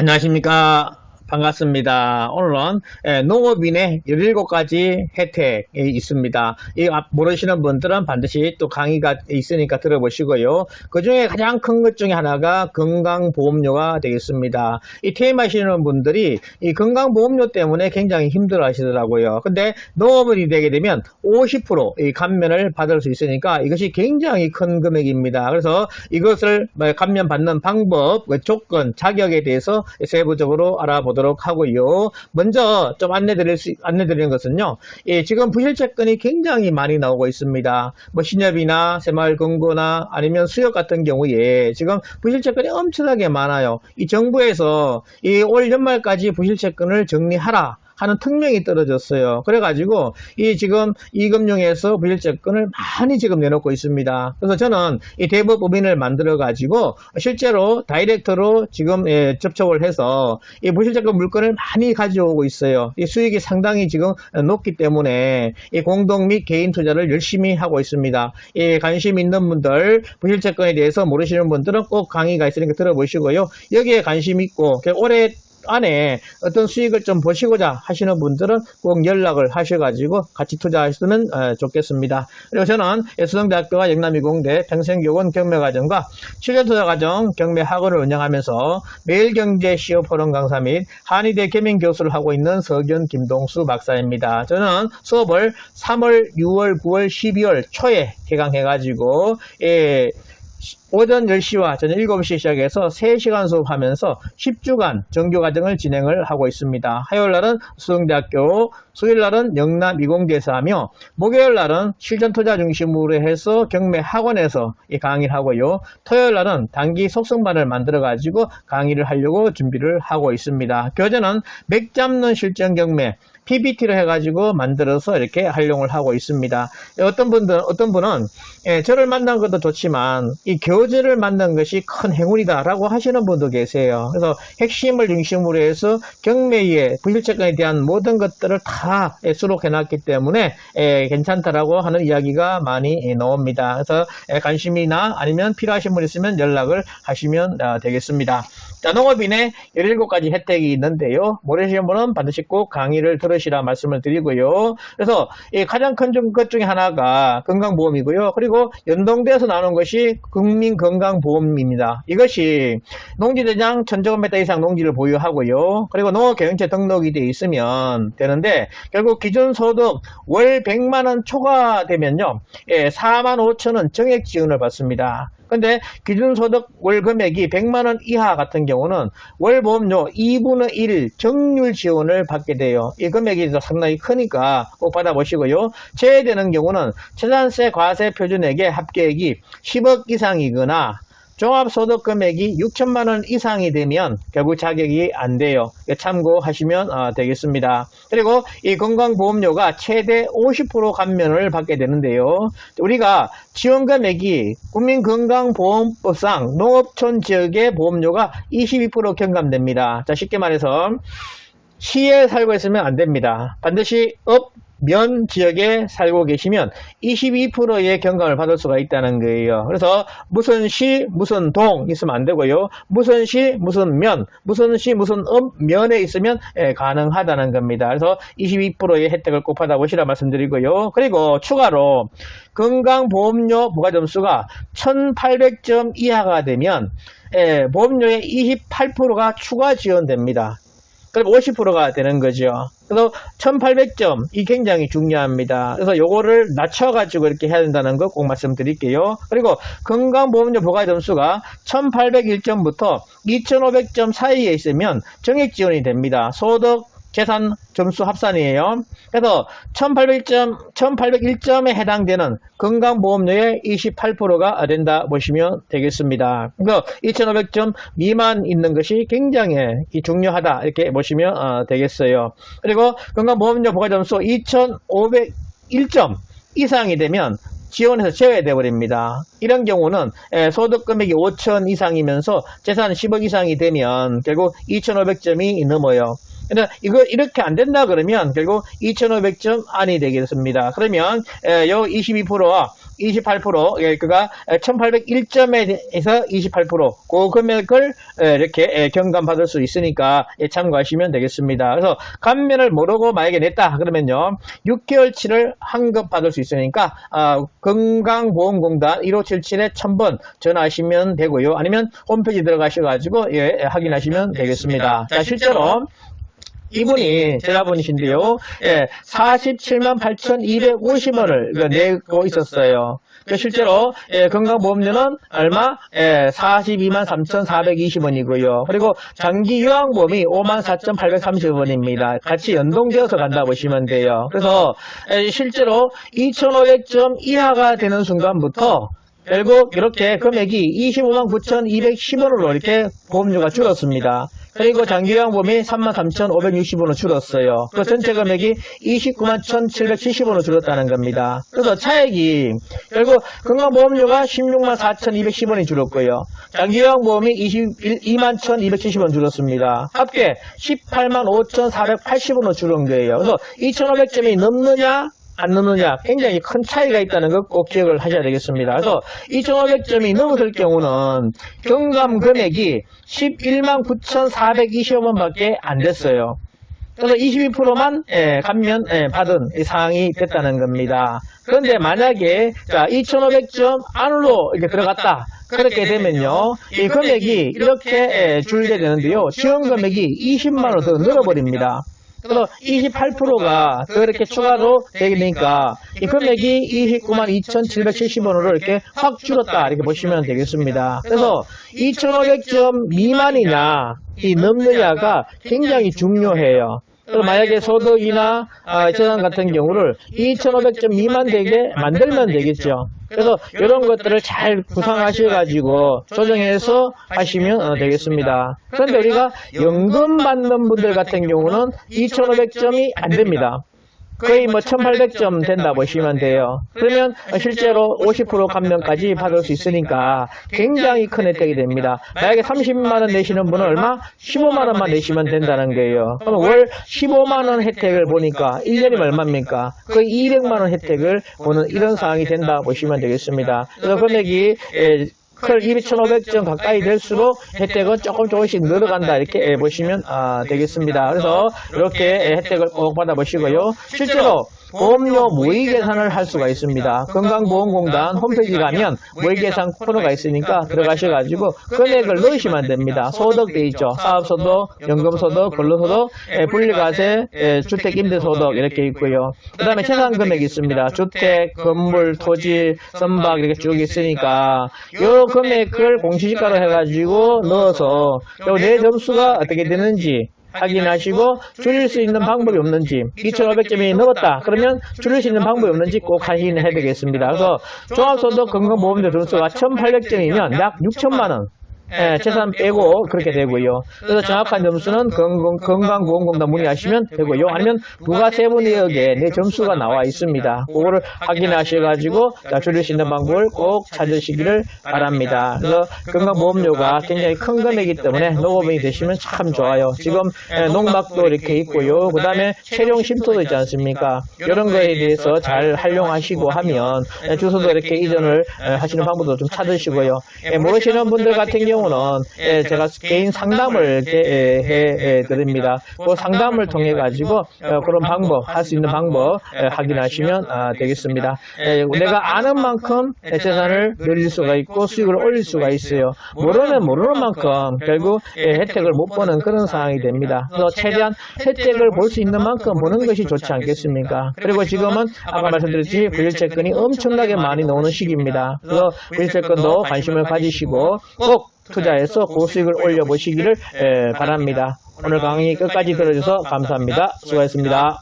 안녕하십니까. 반갑습니다. 오늘은 농업인의 17가지 혜택이 있습니다. 모르시는 분들은 반드시 또 강의가 있으니까 들어보시고요. 그 중에 가장 큰 것 중에 하나가 건강보험료가 되겠습니다. 이 퇴임하시는 분들이 이 건강보험료 때문에 굉장히 힘들어 하시더라고요. 근데 농업인이 되게 되면 50% 감면을 받을 수 있으니까 이것이 굉장히 큰 금액입니다. 그래서 이것을 감면 받는 방법, 조건, 자격에 대해서 세부적으로 알아보도록 하고요. 먼저 좀 안내드리는 것은요. 지금 부실채권이 굉장히 많이 나오고 있습니다. 뭐 신협이나 새마을금고나 아니면 수협 같은 경우에 지금 부실채권이 엄청나게 많아요. 이 정부에서 올 연말까지 부실채권을 정리하라 하는 특명이 떨어졌어요. 그래가지고 지금 이금융에서 부실채권을 많이 지금 내놓고 있습니다. 그래서 저는 이 대법법인을 만들어가지고 실제로 다이렉트로 지금 접촉을 해서 이 부실채권 물건을 많이 가져오고 있어요. 이 수익이 상당히 지금 높기 때문에 이 공동 및 개인 투자를 열심히 하고 있습니다. 관심 있는 분들, 부실채권에 대해서 모르시는 분들은 꼭 강의가 있으니까 들어보시고요. 여기에 관심 있고 올해 안에 어떤 수익을 좀 보시고자 하시는 분들은 꼭 연락을 하셔가지고 같이 투자하시면 좋겠습니다. 그리고 저는 수성대학교와 영남이공대 평생교원 경매과정과 7년 투자과정 경매학원을 운영하면서 매일경제 시효 포럼 강사 및 한의대 겸임교수를 하고 있는 서견 김동수 박사입니다. 저는 수업을 3월, 6월, 9월, 12월 초에 개강해가지고 오전 10시와 저녁 7시 시작해서 3시간 수업하면서 10주간 정규과정을 진행을 하고 있습니다. 화요일날은 수성대학교, 수요일날은 영남이공대에서 하며 목요일날은 실전투자 중심으로 해서 경매학원에서 강의를 하고요. 토요일날은 단기 속성반을 만들어가지고 강의를 하려고 준비를 하고 있습니다. 교재는 맥 잡는 실전 경매 PPT로 해가지고 만들어서 이렇게 활용을 하고 있습니다. 어떤 분은 저를 만난 것도 좋지만 이 교재를 만든 것이 큰 행운이다라고 하시는 분도 계세요. 그래서 핵심을 중심으로 해서 경매의 부실채권에 대한 모든 것들을 다 수록해놨기 때문에 괜찮다라고 하는 이야기가 많이 나옵니다. 그래서 관심이나 아니면 필요하신 분 있으면 연락을 하시면 되겠습니다. 자, 농업인의 17가지 혜택이 있는데요. 모르시는 분은 반드시 꼭 강의를 들으시라 말씀을 드리고요. 그래서 가장 큰 것 중에 하나가 건강보험이고요. 그리고 연동돼서 나오는 것이 국민건강보험입니다. 이것이 농지대장 1000제곱미터 이상 농지를 보유하고요. 그리고 농업경영체 등록이 되어 있으면 되는데 결국 기준소득 월 100만원 초과되면요. 45,000원 정액지원을 받습니다. 근데 기준소득 월 금액이 100만원 이하 같은 경우는 월 보험료 2분의 1 정률 지원을 받게 돼요. 이 금액이 상당히 크니까 꼭 받아보시고요. 제외되는 경우는 재산세 과세 표준액의 합계액이 10억 이상이거나 종합소득 금액이 6천만원 이상이 되면 결국 자격이 안 돼요. 참고하시면 되겠습니다. 그리고 이 건강보험료가 최대 50% 감면을 받게 되는데요. 우리가 지원금액이 국민건강보험법상 농업촌 지역의 보험료가 22% 경감됩니다. 자, 쉽게 말해서 시에 살고 있으면 안 됩니다. 반드시 면 지역에 살고 계시면 22%의 경감을 받을 수가 있다는 거예요. 그래서 무슨 시, 무슨 동 있으면 안 되고요. 무슨 시, 무슨 면, 무슨 시, 무슨 면에 있으면 가능하다는 겁니다. 그래서 22%의 혜택을 꼭 받아보시라 말씀드리고요. 그리고 추가로 건강보험료 부가점수가 1800점 이하가 되면 보험료의 28%가 추가 지원됩니다. 그럼 50%가 되는 거죠. 그래서 1800점, 이 굉장히 중요합니다. 그래서 요거를 낮춰가지고 이렇게 해야 된다는 거 꼭 말씀드릴게요. 그리고 건강보험료 부가점수가 1801점부터 2500점 사이에 있으면 정액지원이 됩니다. 소득, 재산 점수 합산이에요. 그래서 1801점에 해당되는 건강보험료의 28%가 된다 보시면 되겠습니다. 그래서 2500점 미만 있는 것이 굉장히 중요하다 이렇게 보시면 되겠어요. 그리고 건강보험료 부가점수 2501점 이상이 되면 지원에서 제외되어 버립니다. 이런 경우는 소득금액이 5천 이상이면서 재산 10억 이상이 되면 결국 2500점이 넘어요. 이거 이렇게 안 된다 그러면 결국 2500점 안이 되겠습니다. 그러면 요 22%와 28%, 예, 그가 1801점에서 28%, 그 금액을 이렇게 경감받을 수 있으니까 참고하시면 되겠습니다. 그래서 감면을 모르고 만약에 냈다 그러면요, 6개월치를 환급받을 수 있으니까 건강보험공단 1577-1000번 전화하시면 되고요. 아니면 홈페이지 들어가셔가지고 확인하시면 되겠습니다. 자, 실제로 이분이 제자분이신데요. 47만 8,250원을 내고 있었어요. 실제로 건강보험료는 얼마? 42만 3,420원이고요. 그리고 장기요양보험이 5만 4,830원입니다. 같이 연동되어서 간다 보시면 돼요. 그래서 실제로 2,500점 이하가 되는 순간부터 결국 이렇게 금액이 25만 9,210원으로 이렇게 보험료가 줄었습니다. 그리고 장기요양보험이 33,560원으로 줄었어요. 그 전체 금액이 291,770원으로 1,770원으로 줄었다는 겁니다. 그래서 차액이 결국 건강보험료가 16만 4,210원이 줄었고요. 장기요양보험이 22만 1,270원 줄었습니다. 합계 18만 5,480원으로 줄은 거예요. 그래서 2,500점이 넘느냐 안 넘느냐 굉장히 큰 차이가 있다는 것 꼭 기억을 하셔야 되겠습니다. 그래서 2,500점이 넘었을 경우는 경감 금액이 11만 9,420원 밖에 안 됐어요. 그래서 22%만 감면 받은 사항이 됐다는 겁니다. 그런데 만약에 2,500점 안으로 이렇게 들어갔다. 그렇게 되면요, 이 금액이 이렇게 줄게 되는데요, 지원 금액이 20만 원 더 늘어버립니다. 그래서 28%가 더 이렇게 추가로 되니까 이 금액이 29만 2,770원으로 이렇게 확 줄었다 이렇게 보시면 되겠습니다. 그래서 2,500점 미만이냐 이 넘느냐가 굉장히 중요해요. 그래서 만약에 소득이나 재산 같은 경우를 2,500점 미만 되게 만들면 되겠죠. 그래서 이런 것들을 잘 구상하셔가지고 조정해서 하시면 되겠습니다. 그런데 우리가 연금 받는 분들 같은 경우는 2,500점이 안 됩니다. 거의 1,800점 된다 보시면 돼요. 그러면 실제로 50% 감면까지 받을 수 있으니까 굉장히 큰 혜택이 됩니다. 만약에 30만원 내시는 분은 얼마? 15만원만 내시면 된다는 거예요. 그럼 월 15만원 혜택을 보니까 1년이면 얼마입니까? 거의 200만원 혜택을 보는 이런 상황이 된다 보시면 되겠습니다. 그래서 금액이 2,500점 가까이 될수록 혜택은 조금씩 늘어간다 이렇게 보시면 되겠습니다. 그래서 이렇게 혜택을 꼭 받아보시고요. 실제로 보험료 모의계산을 할 수가 있습니다. 건강보험공단 홈페이지 가면 모의계산 코너가 있으니까 들어가셔가지고 금액을 넣으시면 됩니다. 소득 돼 있죠. 사업소득, 연금소득, 근로소득, 분리과세, 주택임대소득 이렇게 있고요. 그 다음에 재산금액이 있습니다. 주택, 건물, 토지, 선박 이렇게 쭉 있으니까 이 금액을 공시지가로 해가지고 넣어서 내 점수가 어떻게 되는지 확인하시고 줄일 수 있는 방법이 없는지 2,500점이 넘었다 그러면 줄일 수 있는 방법이 없는지 꼭 확인해야 되겠습니다. 그래서 종합소득 건강보험료 점수가 1,800점이면 약 6천만원 재산 빼고 그렇게 되고요. 그래서 정확한 점수는 건강보험공단 문의하시면 되고요. 아니면 부가세부 내역에 내 점수가 나와 있습니다. 그거를 확인하셔가지고 줄일 수 있는 방법을 꼭 찾으시기를 바랍니다. 그래서 건강보험료가 굉장히 큰 금액이기 때문에 노후보험이 되시면 참 좋아요. 지금 농막도 이렇게 있고요. 그 다음에 체령 쉼터도 있지 않습니까? 이런 거에 대해서 잘 활용하시고 하면 주소도 이렇게 이전을 하시는 방법도 좀 찾으시고요. 모르시는 분들 같은 경우 제가 개인 상담을 해 드립니다. 그 상담을 통해 가지고 그런 방법, 할 수 있는 방법 확인하시면 되겠습니다. 내가 아는 만큼 재산을 늘릴 수가 있고 수익을 올릴 수가 있어요. 모르면 모르는 만큼 결국 혜택을 못 보는 그런 상황이 됩니다. 그래서 최대한 혜택을 볼 수 있는 만큼 보는 것이 좋지 않겠습니까? 그리고 지금은 아까 말씀드렸듯이 부일채권이 엄청나게 많이 나오는 시기입니다. 그래서 부일채권도 관심을 가지시고 꼭 투자해서 고수익을 올려보시기를 바랍니다. 오늘 강의 끝까지 들어주셔서 감사합니다. 수고하셨습니다.